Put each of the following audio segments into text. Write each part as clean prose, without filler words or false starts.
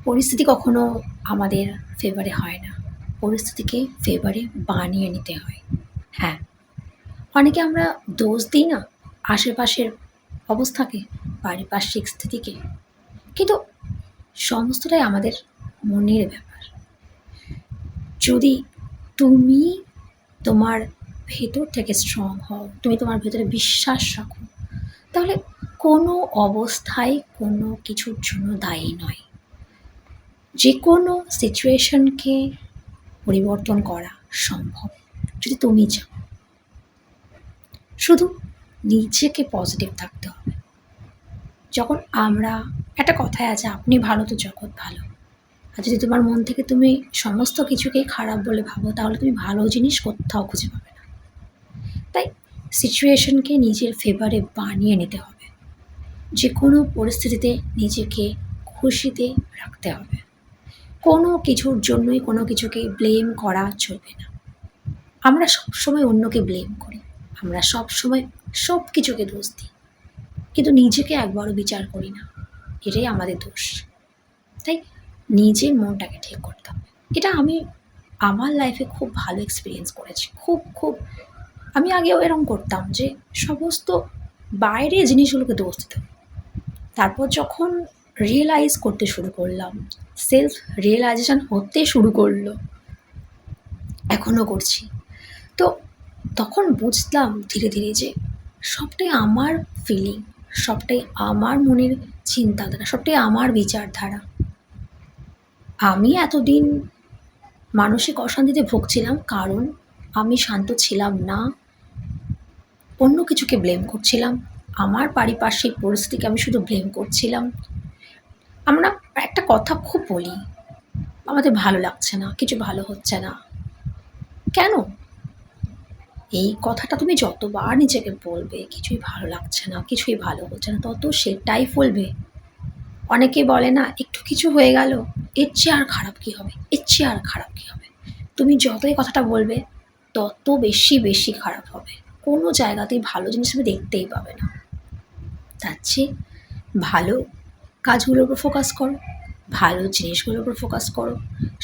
পরিস্থিতি কখনো আমাদের ফেভারে হয় না। পরিস্থিতিকে ফেভারে বানিয়ে নিতে হয়। হ্যাঁ, অনেকে আমরা দোষ দিই না আশেপাশের অবস্থাকে, পারিপার্শ্বিক স্থিতিকে। কিন্তু সমস্তটাই আমাদের মনের ব্যাপার। যদি তুমি তোমার ভেতর থেকে স্ট্রং হও, তুমি তোমার ভেতরে বিশ্বাস রাখো, তাহলে কোনো অবস্থায় কোনো কিছুর জন্য দায়ী নয়। যেকোনো সিচুয়েশনকে পরিবর্তন করা সম্ভব যদি তুমি চাও। শুধু নিজেকে পজিটিভ থাকতে হবে। যখন আমরা একটা কথায় আছে, আপনি ভালো তো জগৎ ভালো। আর যদি তোমার মন থেকে তুমি সমস্ত কিছুকেই খারাপ বলে ভাবো, তাহলে তুমি ভালো জিনিস কোথাও খুঁজে পাবে না। তাই সিচুয়েশনকে নিজের ফেভারে বানিয়ে নিতে হবে। যে কোনো পরিস্থিতিতে নিজেকে খুশিতে রাখতে হবে। কোনো কিছুর জন্যই কোনো কিছুকে ব্লেম করা চলবে না। আমরা সবসময় অন্যকে ব্লেম করি, আমরা সবসময় সব কিছুকে দোষ দিই, কিন্তু নিজেকে একবারও বিচার করি না। এটাই আমাদের দোষ। তাই নিজের মনটাকে ঠিক করতে হবে। এটা আমি আমার লাইফে খুব ভালো এক্সপিরিয়েন্স করেছি। খুব আমি আগেও এরকম করতাম যে সমস্ত বাইরের জিনিসগুলোকে দোষ দিতাম। তারপর যখন রিয়েলাইজ করতে শুরু করলাম, সেলফ রিয়েলাইজেশন হতে শুরু করলো, এখনও করছি, তো তখন বুঝলাম ধীরে ধীরে যে সবটাই আমার ফিলিং, সবটাই আমার মনের চিন্তাধারা, সবটাই আমার বিচারধারা। আমি এতদিন মানসিক অশান্তিতে ভুগছিলাম কারণ আমি শান্ত ছিলাম না, অন্য কিছুকে ব্লেম করছিলাম, আমার পারিপার্শ্বিক পরিস্থিতিকে আমি শুধু ব্লেম করছিলাম। আমরা একটা কথা খুব বলি, আমাদের ভালো লাগছে না, কিছু ভালো হচ্ছে না। কেন? এই কথাটা তুমি যতবার নিজেকে বলবে কিছুই ভালো লাগছে না, কিছুই ভালো হচ্ছে না, তত সেটাই ফলবে। অনেকে বলে না, একটু কিছু হয়ে গেল, এর চেয়ে আর খারাপ কী হবে, এর চেয়ে আর খারাপ কী হবে। তুমি যতই কথাটা বলবে তত বেশি খারাপ হবে। কোনো জায়গাতেই ভালো জিনিস তুমি দেখতেই পাবে না। তার চেয়ে ভালো কাজগুলোর উপর ফোকাস করো, ভালো জিনিসগুলোর উপর ফোকাস করো,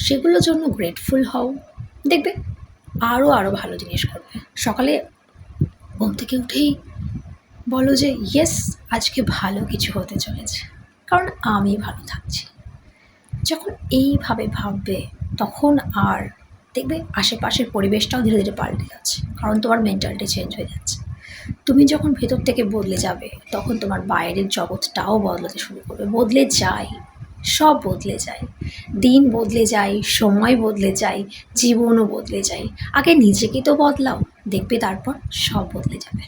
সেগুলোর জন্য গ্রেটফুল হও, দেখবে আরও ভালো জিনিস করবে। সকালে ঘুম থেকে উঠেই বলো যে ইয়েস, আজকে ভালো কিছু হতে চলেছে, কারণ আমি ভালো থাকছি। যখন এইভাবে ভাববে তখন আর দেখবে আশেপাশের পরিবেশটাও ধীরে ধীরে পাল্টে যাচ্ছে, কারণ তোমার মেন্টালিটি চেঞ্জ হয়ে যাচ্ছে। তুমি যখন ভেতর থেকে বদলে যাবে তখন তোমার বাইরের জগৎটাও বদলাতে শুরু করবে। বদলে যায়, সব বদলে যায়, দিন বদলে যায়, সময় বদলে যায়, জীবনও বদলে যায়। আগে নিজেকে তো বদলাও, দেখবে তারপর সব বদলে যাবে।